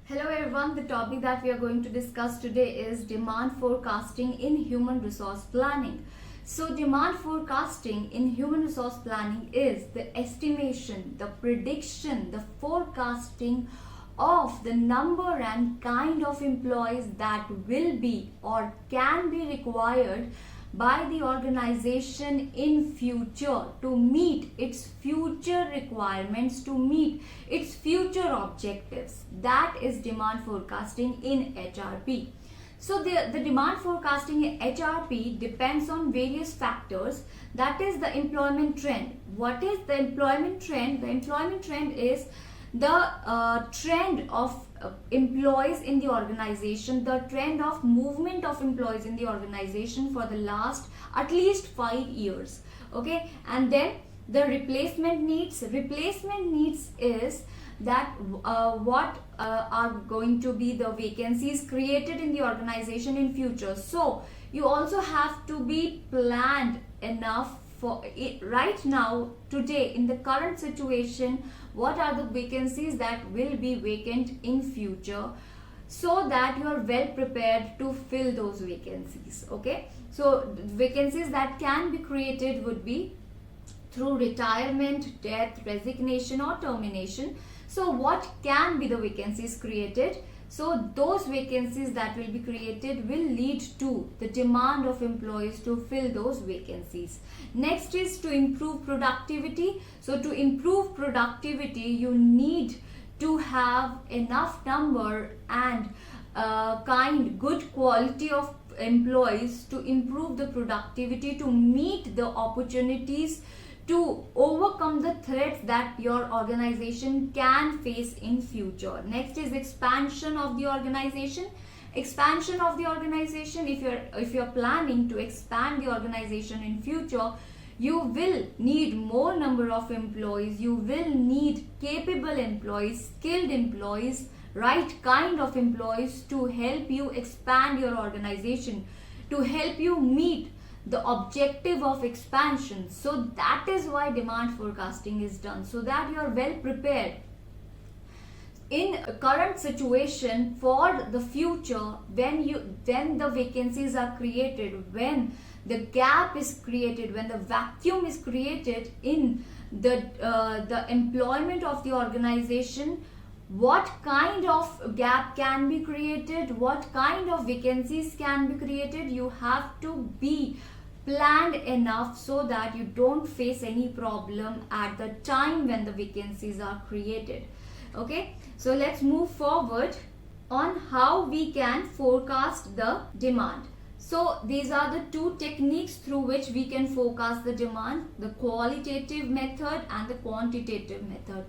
Hello everyone, the topic that we are going to discuss today is demand forecasting in human resource planning. So demand forecasting in human resource planning is the estimation, the prediction, the forecasting of the number and kind of employees that will be or can be required by the organization in future to meet its future requirements, to meet its future objectives. That is demand forecasting in HRP. So the demand forecasting in HRP depends on various factors. That is the employment trend. What is the employment trend? The employment trend is the trend of employees in the organization, the trend of movement of employees in the organization for the last at least 5 years. Okay, and then the replacement needs is that what are going to be the vacancies created in the organization in future. So you also have to be planned enough for it right now, today, in the current situation, what are the vacancies that will be vacant in future, so that you are well prepared to fill those vacancies. Okay, so vacancies that can be created would be through retirement, death, resignation or termination. So what can be the vacancies created? So those vacancies that will be created will lead to the demand of employees to fill those vacancies. Next is to improve productivity. So to improve productivity, you need to have enough number and good quality of employees to improve the productivity, to meet the opportunities, to overcome the threats that your organization can face in future. Next is expansion of the organization. Expansion of the organization, if you're planning to expand the organization in future, you will need more number of employees, you will need capable employees, skilled employees, right kind of employees to help you expand your organization, to help you meet the objective of expansion. So that is why demand forecasting is done, so that you are well prepared in current situation for the future, when the vacancies are created, when the gap is created, when the vacuum is created in the employment of the organization. What kind of gap can be created, what kind of vacancies can be created, you have to be planned enough so that you don't face any problem at the time when the vacancies are created. Okay, so let's move forward on how we can forecast the demand. So these are the two techniques through which we can forecast the demand, the qualitative method and the quantitative method.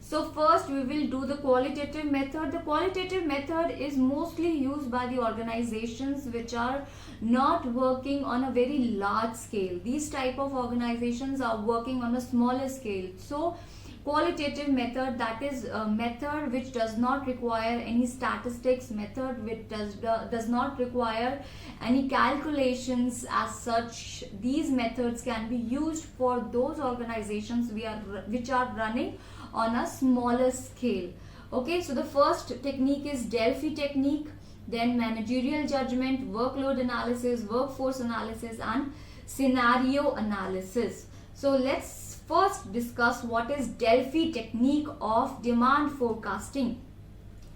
So first we will do the qualitative method. The qualitative method is mostly used by the organizations which are not working on a very large scale. These type of organizations are working on a smaller scale. So qualitative method, that is a method which does not require any statistics, method which does not require any calculations as such. These methods can be used for those organizations which are running on a smaller scale. Okay, so the first technique is Delphi technique, then managerial judgment, workload analysis, workforce analysis and scenario analysis. So let's first discuss what is Delphi technique of demand forecasting.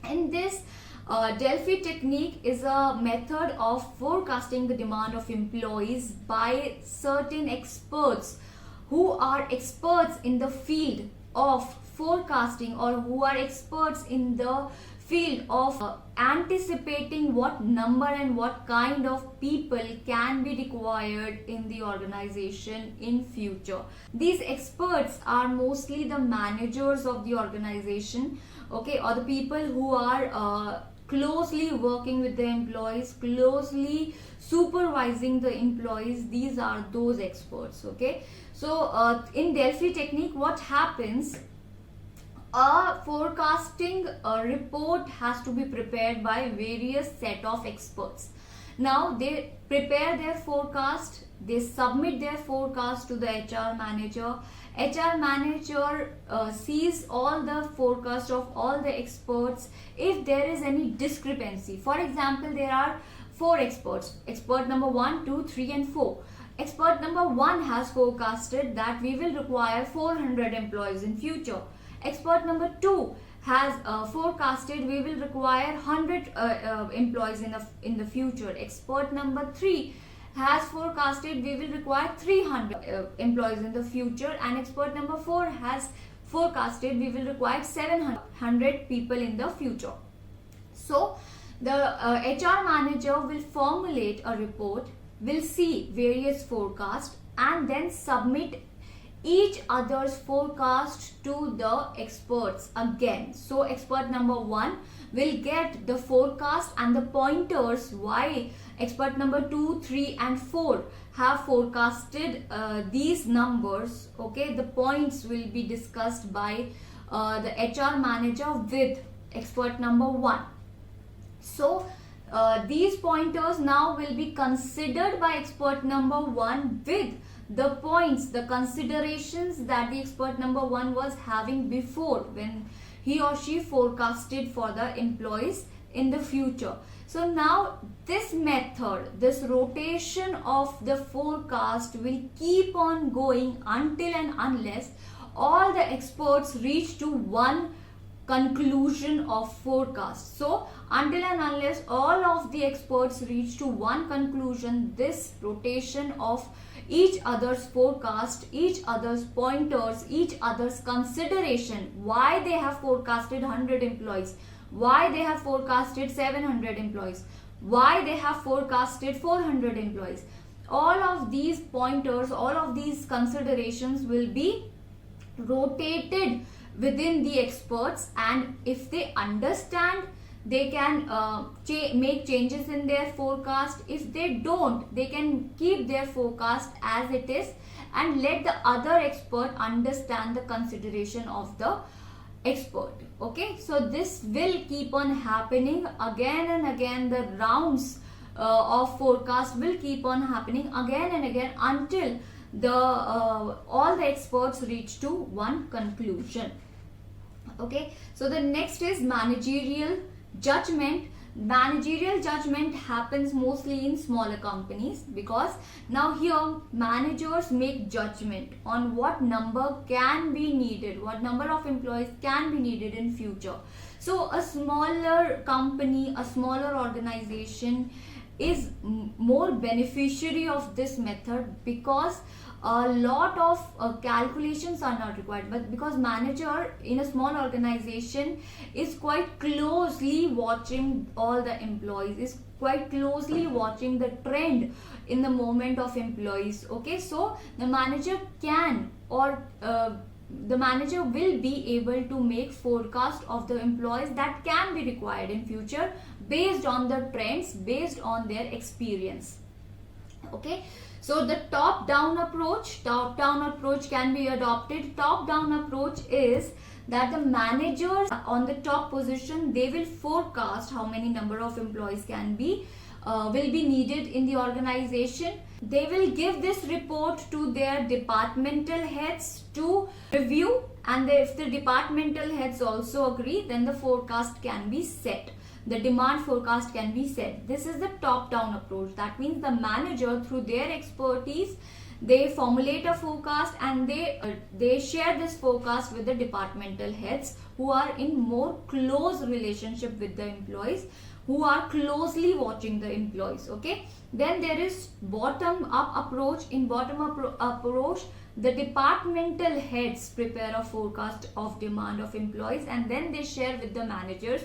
In this Delphi technique is a method of forecasting the demand of employees by certain experts who are experts in the field of forecasting, or who are experts in the field of anticipating what number and what kind of people can be required in the organization in future. These experts are mostly the managers of the organization, okay, or the people who are closely working with the employees, closely supervising the employees. These are those experts. Okay, so in Delphi technique, what happens, a forecasting report has to be prepared by various set of experts. Now they prepare their forecast, they submit their forecast to the HR manager, HR manager sees all the forecast of all the experts. If there is any discrepancy, for example, there are 4 experts, expert number 1, 2, 3 and 4. Expert number 1 has forecasted that we will require 400 employees in future. Expert number 2 has forecasted we will require 100 employees in the future. Expert number 3 has forecasted we will require 300 employees in the future, and expert number 4 has forecasted we will require 700 people in the future. So the HR manager will formulate a report, will see various forecasts and then submit each other's forecast to the experts again. So expert number 1 will get the forecast and the pointers why expert number 2, 3 and 4 have forecasted these numbers. Okay, the points will be discussed by the HR manager with expert number 1. So these pointers now will be considered by expert number 1 with the points, the considerations that the expert number 1 was having before when he or she forecasted for the employees in the future. So now this method, this rotation of the forecast will keep on going until and unless all the experts reach to one conclusion of forecast. So until and unless all of the experts reach to one conclusion, this rotation of each other's forecast, each other's pointers, each other's consideration, why they have forecasted 100 employees, why they have forecasted 700 employees, why they have forecasted 400 employees, all of these pointers, all of these considerations will be rotated within the experts, and if they understand, they can make changes in their forecast. If they don't, they can keep their forecast as it is and let the other expert understand the consideration of the expert. Okay, so this will keep on happening again and again. The rounds of forecast will keep on happening again and again until the all the experts reach to one conclusion. Okay, so the next is managerial judgment. Managerial judgment happens mostly in smaller companies because now here managers make judgment on what number can be needed, what number of employees can be needed in future. So a smaller company, a smaller organization is more beneficiary of this method because a lot of calculations are not required, but because manager in a small organization is quite closely watching all the employees, is quite closely watching the trend in the moment of employees. Okay, so the manager can or the manager will be able to make forecast of the employees that can be required in future based on the trends, based on their experience. Okay, so the top-down approach can be adopted. Top-down approach is that the managers on the top position, they will forecast how many number of employees can be will be needed in the organization. They will give this report to their departmental heads to review, and if the departmental heads also agree, then the forecast can be set. The demand forecast can be set. This is the top-down approach. That means the manager, through their expertise, they formulate a forecast and they share this forecast with the departmental heads who are in more close relationship with the employees, who are closely watching the employees. Okay, then there is bottom-up approach. In bottom-up approach, the departmental heads prepare a forecast of demand of employees and then they share with the managers,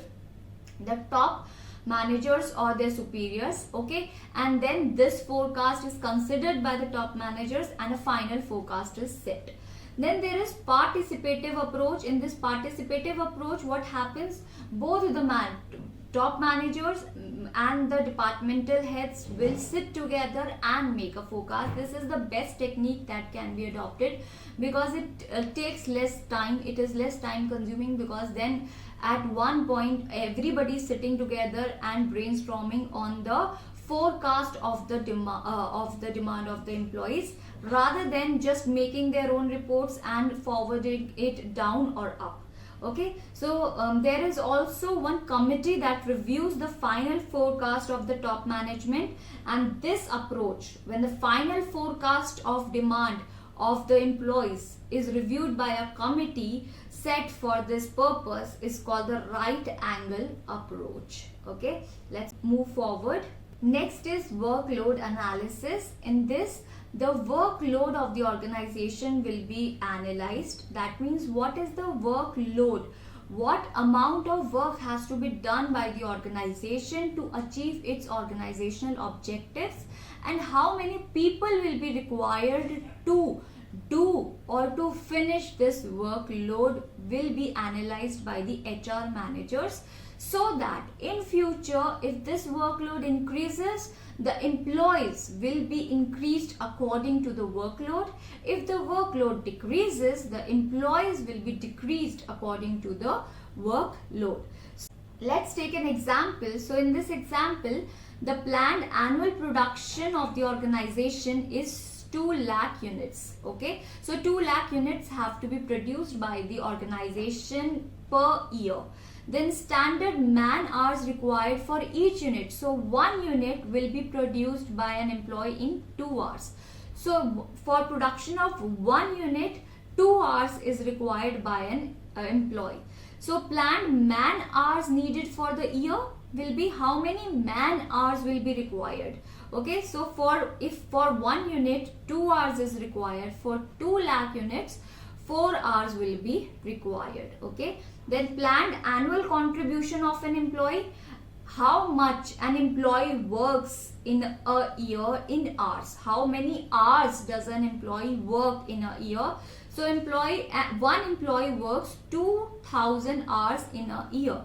the top managers or their superiors. Okay, and then this forecast is considered by the top managers and a final forecast is set. Then there is participative approach. In this participative approach, what happens, both the top managers and the departmental heads will sit together and make a forecast. This is the best technique that can be adopted because it takes less time, it is less time consuming, because then at one point everybody is sitting together and brainstorming on the forecast of the demand of the employees, rather than just making their own reports and forwarding it down or up. Okay, so there is also one committee that reviews the final forecast of the top management, and this approach, when the final forecast of demand of the employees is reviewed by a committee set for this purpose, is called the right angle approach. Okay, let's move forward. Next is workload analysis. In this, the workload of the organization will be analyzed. That means what is the workload? What amount of work has to be done by the organization to achieve its organizational objectives, and how many people will be required to do or to finish this workload will be analyzed by the HR managers, so that in future, if this workload increases, the employees will be increased according to the workload. If the workload decreases, the employees will be decreased according to the workload. Let's take an example. So in this example, the planned annual production of the organization is 2 lakh units. Okay, so 2 lakh units have to be produced by the organization per year. Then standard man hours required for each unit. So 1 unit will be produced by an employee in 2 hours. So for production of 1 unit, 2 hours is required by an employee. So planned man hours needed for the year will be how many man hours will be required. Okay, so if for 1 unit 2 hours is required, for 2 lakh units 4 hours will be required. Okay, then planned annual contribution of an employee, how much an employee works in a year in hours. How many hours does an employee work in a year? So one employee works 2000 hours in a year.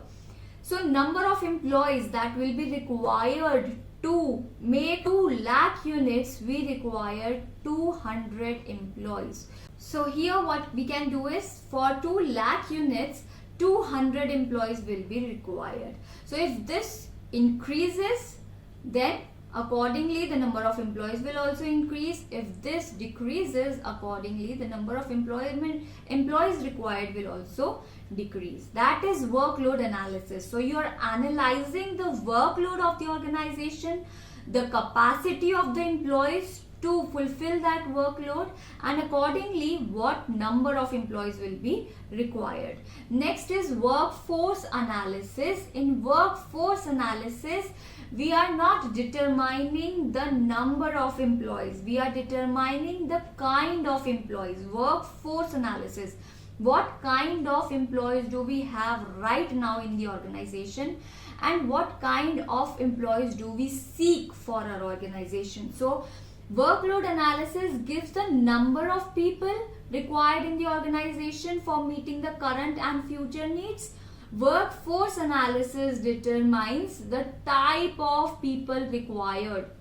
So number of employees that will be required to make 2 lakh units, we require 200 employees. So here what we can do is, for 2 lakh units, 200 employees will be required. So if this increases, then accordingly the number of employees will also increase. If this decreases, accordingly the number of employees required will also decrease. That is workload analysis. So you are analyzing the workload of the organization, the capacity of the employees to fulfill that workload, and accordingly what number of employees will be required. Next is workforce analysis. In workforce analysis, we are not determining the number of employees, we are determining the kind of employees. Workforce analysis, what kind of employees do we have right now in the organization, and what kind of employees do we seek for our organization. So workload analysis gives the number of people required in the organization for meeting the current and future needs. Workforce analysis determines the type of people required.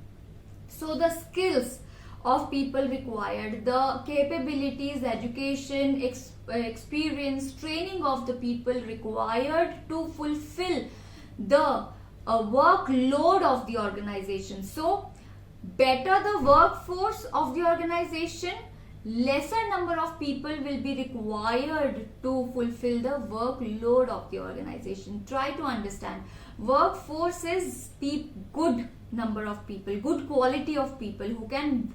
So the skills of people required, the capabilities, education, experience, training of the people required to fulfill the workload of the organization. So better the workforce of the organization, lesser number of people will be required to fulfill the workload of the organization. Try to understand. Workforce is good number of people, good quality of people who can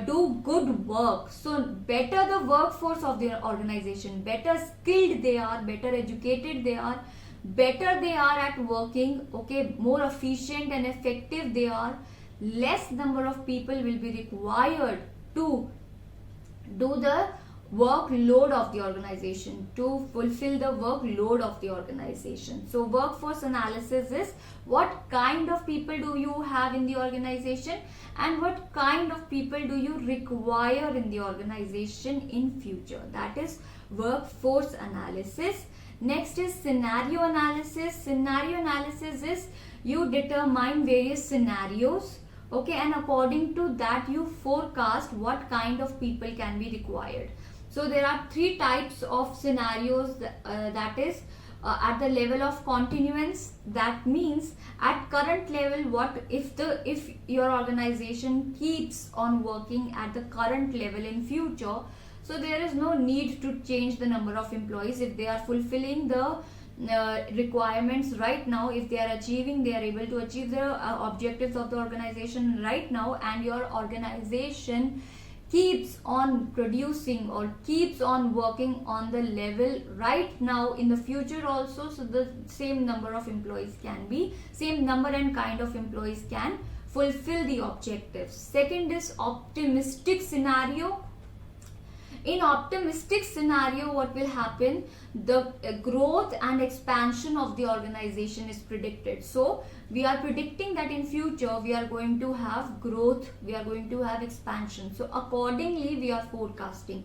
do good work. So better the workforce of the organization, better skilled they are, better educated they are, better they are at working, okay, more efficient and effective they are, less number of people will be required to do the workload of the organization, to fulfill the workload of the organization. So workforce analysis is what kind of people do you have in the organization and what kind of people do you require in the organization in future. That is workforce analysis. Next is scenario analysis. Scenario analysis is you determine various scenarios, okay, and according to that you forecast what kind of people can be required. So there are 3 types of scenarios, that is at the level of continuance. That means at current level, what if your organization keeps on working at the current level in future, so there is no need to change the number of employees if they are fulfilling the requirements right now. If they are able to achieve the objectives of the organization right now, and your organization keeps on producing or keeps on working on the level right now in the future also, so the same number of employees can be, same number and kind of employees can fulfill the objectives. Second is optimistic scenario. In optimistic scenario, what will happen? The growth and expansion of the organization is predicted. So we are predicting that in future we are going to have growth, we are going to have expansion. So accordingly we are forecasting.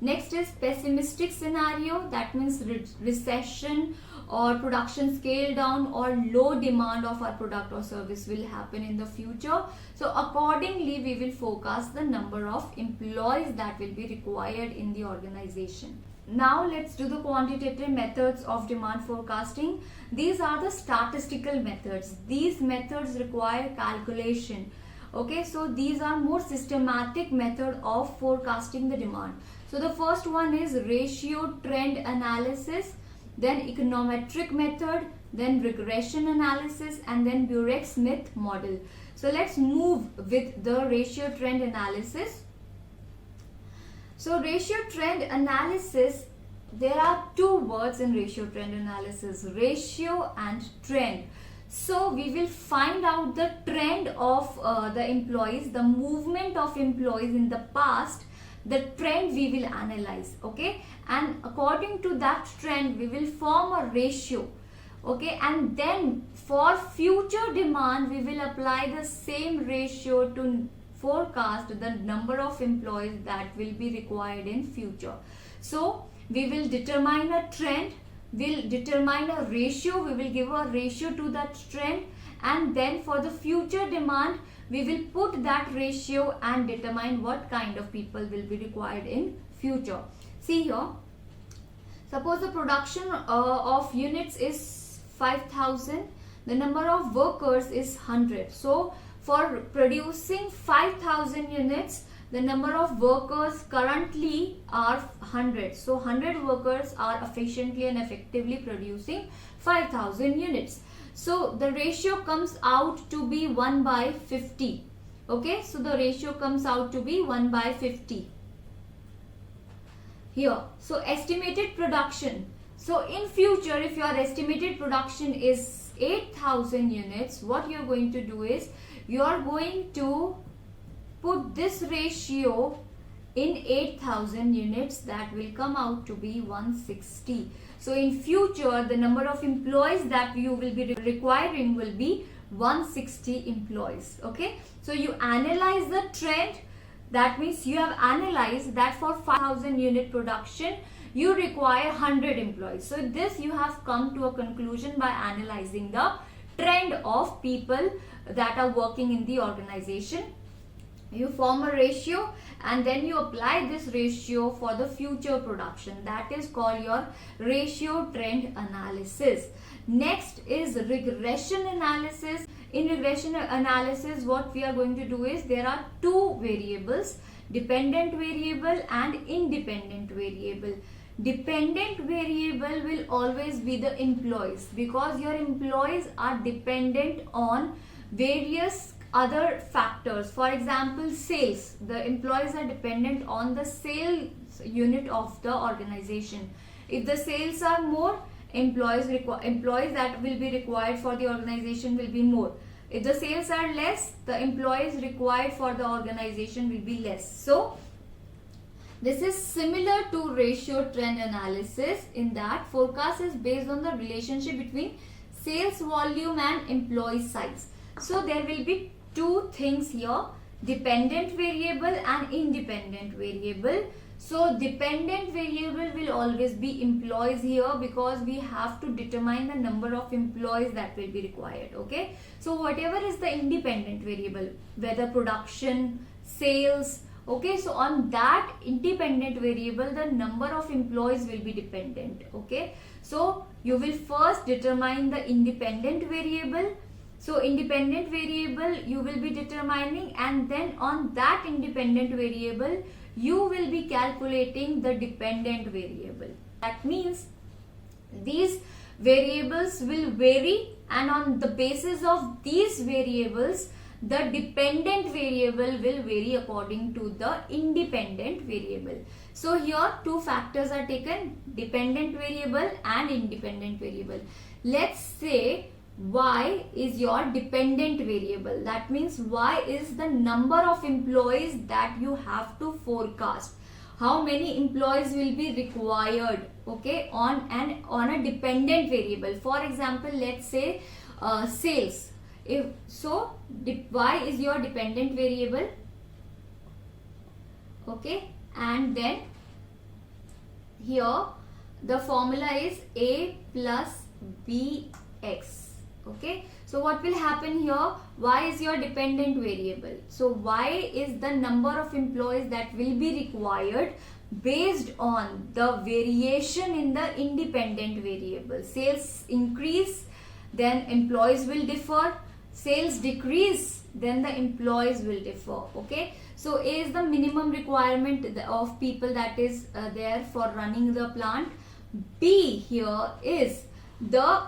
Next is pessimistic scenario. That means recession or production scale down or low demand of our product or service will happen in the future. So accordingly we will forecast the number of employees that will be required in the organization. Now let's do the quantitative methods of demand forecasting. These are the statistical methods. These methods require calculation. Okay, so these are more systematic method of forecasting the demand. So the first one is ratio trend analysis, then econometric method, then regression analysis, and then Burek-Smith model. So let's move with the ratio trend analysis. So ratio trend analysis, there are two words in ratio trend analysis, ratio and trend. So we will find out the trend of the employees, the movement of employees in the past. The trend we will analyze, okay, and according to that trend we will form a ratio, okay, and then for future demand we will apply the same ratio to forecast the number of employees that will be required in future. So we will determine a trend, we'll determine a ratio, we will give a ratio to that trend, and then for the future demand we will put that ratio and determine what kind of people will be required in future. See here, suppose the production of units is 5,000, the number of workers is 100. So for producing 5,000 units, the number of workers currently are 100. So 100 workers are efficiently and effectively producing 5,000 units. So the ratio comes out to be 1 by 50. Okay, so the ratio comes out to be 1 by 50 here. So estimated production. So in future, if your estimated production is 8,000 units, what you are going to do is you are going to put this ratio in 8,000 units, that will come out to be 160. So in future the number of employees that you will be requiring will be 160 employees. Okay, so you analyze the trend. That means you have analyzed that for 5,000 unit production you require 100 employees. So this you have come to a conclusion by analyzing the trend of people that are working in the organization. You form a ratio and then you apply this ratio for the future production. That is called your ratio trend analysis. Next is regression analysis. In regression analysis, what we are going to do is there are two variables, dependent variable and independent variable. Dependent variable will always be the employees, because your employees are dependent on various other factors. For example, sales. The employees are dependent on the sales unit of the organization. If the sales are more, employees that will be required for the organization will be more. If the sales are less, the employees required for the organization will be less. So this is similar to ratio trend analysis, in that forecast is based on the relationship between sales volume and employee size. So there will be two things here, dependent variable and independent variable. So dependent variable will always be employees here, because we have to determine the number of employees that will be required. Okay, so whatever is the independent variable, whether production, sales, okay, so on that independent variable the number of employees will be dependent. Okay, So you will first determine the independent variable. So independent variable you will be determining, and then on that independent variable you will be calculating the dependent variable. That means these variables will vary, and on the basis of these variables the dependent variable will vary according to the independent variable. So here two factors are taken, dependent variable and independent variable. Let's say y is your dependent variable. That means y is the number of employees that you have to forecast. How many employees will be required, okay, on a dependent variable. For example, let's say sales. If so, y is your dependent variable, okay, and then here the formula is a plus bx. Okay, so what will happen here? Y is your dependent variable. So y is the number of employees that will be required based on the variation in the independent variable. Sales increase, then employees will differ. Sales decrease, then the employees will differ. Okay, so A is the minimum requirement of people that is there for running the plant. B here is the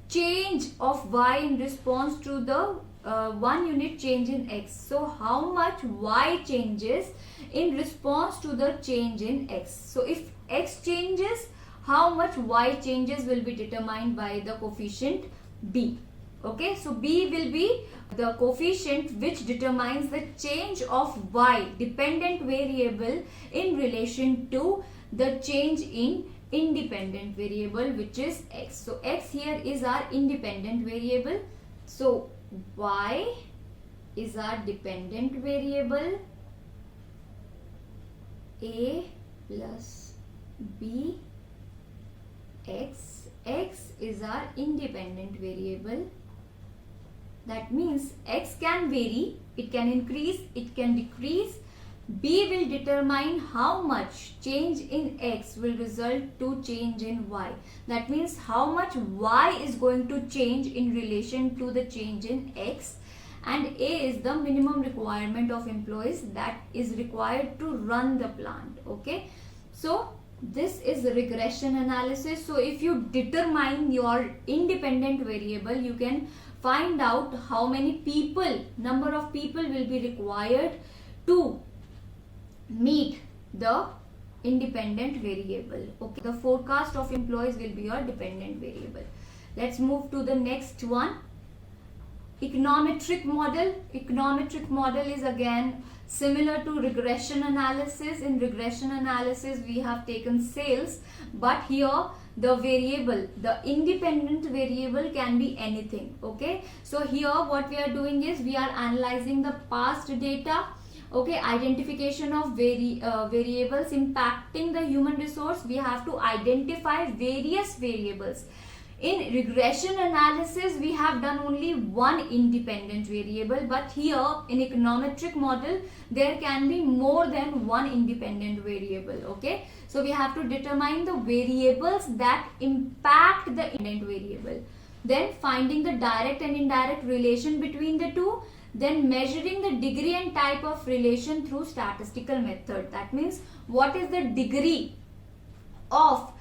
change of y in response to the 1 unit change in x. So how much y changes in response to the change in x. So if x changes, how much y changes will be determined by the coefficient b. Okay, so b will be the coefficient which determines the change of y, dependent variable, in relation to the change in independent variable, which is x. So x here is our independent variable. So y is our dependent variable, a plus b x. X is our independent variable. That means x can vary, it can increase, it can decrease. B will determine how much change in x will result to change in y. That means how much y is going to change in relation to the change in x. And A is the minimum requirement of employees that is required to run the plant. Okay, so this is regression analysis. So if you determine your independent variable, you can find out how many people, number of people will be required to meet the independent variable. Okay, the forecast of employees will be your dependent variable. Let's move to the next one. Econometric model. Econometric model is again similar to regression analysis. In regression analysis we have taken sales, but here the variable, the independent variable can be anything. Okay, so here what we are doing is we are analyzing the past data. Okay, identification of variables impacting the human resource. We have to identify various variables. In regression analysis we have done only one independent variable, but here in econometric model there can be more than one independent variable. Okay, so we have to determine the variables that impact the independent variable, then finding the direct and indirect relation between the two, then measuring the degree and type of relation through statistical method. That means what is the degree of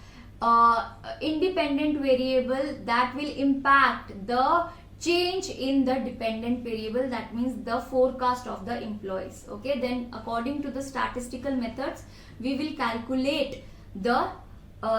independent variable that will impact the change in the dependent variable, that means the forecast of the employees. Okay, then according to the statistical methods we will calculate the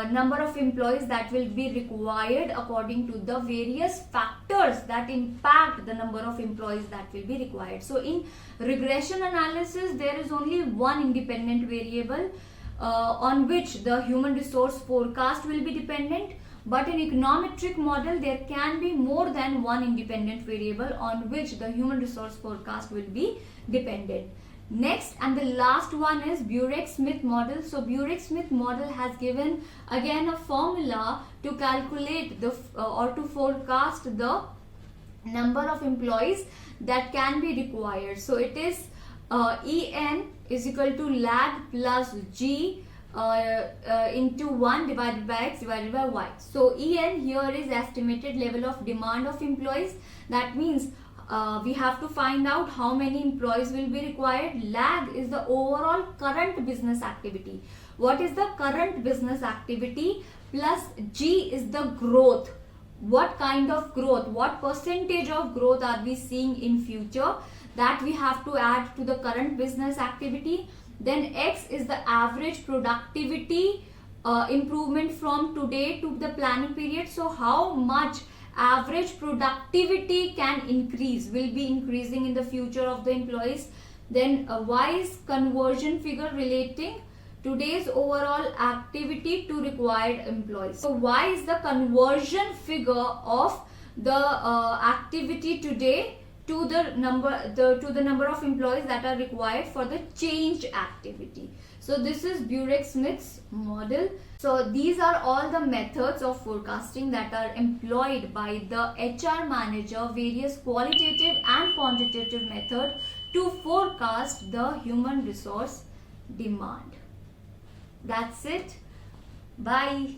number of employees that will be required according to the various factors that impact the number of employees that will be required. So in regression analysis there is only one independent variable on which the human resource forecast will be dependent, but in econometric model there can be more than one independent variable on which the human resource forecast will be dependent. Next and the last one is Burek-Smith model. So Burek-Smith model has given again a formula to calculate the or to forecast the number of employees that can be required. So it is En is equal to lag plus G into 1 divided by x divided by y. So En here is estimated level of demand of employees. That means we have to find out how many employees will be required. Lag is the overall current business activity. What is the current business activity? Plus G is the growth. What kind of growth, what percentage of growth are we seeing in future, that we have to add to the current business activity. Then X is the average productivity improvement from today to the planning period. So how much average productivity can increase, will be increasing in the future of the employees. Then Y is conversion figure relating today's overall activity to required employees. So Y is the conversion figure of the activity today to the number of employees that are required for the change activity. So this is Burek-Smith's model. So these are all the methods of forecasting that are employed by the HR manager, various qualitative and quantitative method to forecast the human resource demand. That's it. Bye.